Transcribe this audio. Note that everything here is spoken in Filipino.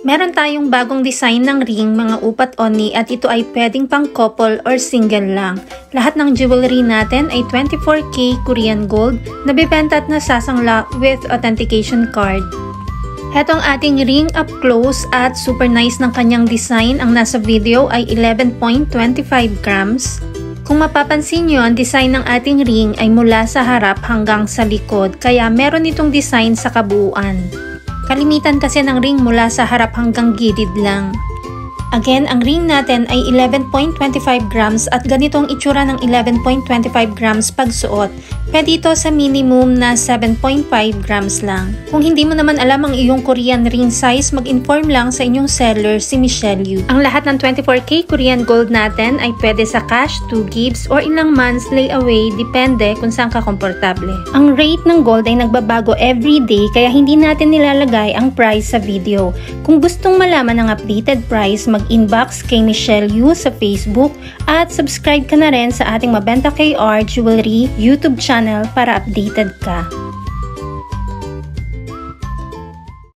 Meron tayong bagong design ng ring, mga upat only, at ito ay pwedeng pang couple or single lang. Lahat ng jewelry natin ay 24K Korean gold na bibenta at nasasangla with authentication card. Hetong ating ring up close at super nice ng kanyang design. Ang nasa video ay 11.25 grams. Kung mapapansin nyo, ang design ng ating ring ay mula sa harap hanggang sa likod, kaya meron itong design sa kabuuan. Kalimitan kasi ng ring mula sa harap hanggang gilid lang. Again, ang ring natin ay 11.25 grams at ganitong itsura ng 11.25 grams pag suot. Pwede ito sa minimum na 7.5 grams lang. Kung hindi mo naman alam ang iyong Korean ring size, mag-inform lang sa inyong seller, si Michelle Yu. Ang lahat ng 24K Korean gold natin ay pwede sa cash, 2 gifts, or ilang months layaway, depende kung saan ka komportable. Ang rate ng gold ay nagbabago everyday, kaya hindi natin nilalagay ang price sa video. Kung gustong malaman ang updated price, mag-inbox kay Michelle Yu sa Facebook at subscribe ka na rin sa ating Mabenta KR Jewelry YouTube channel para updated ka.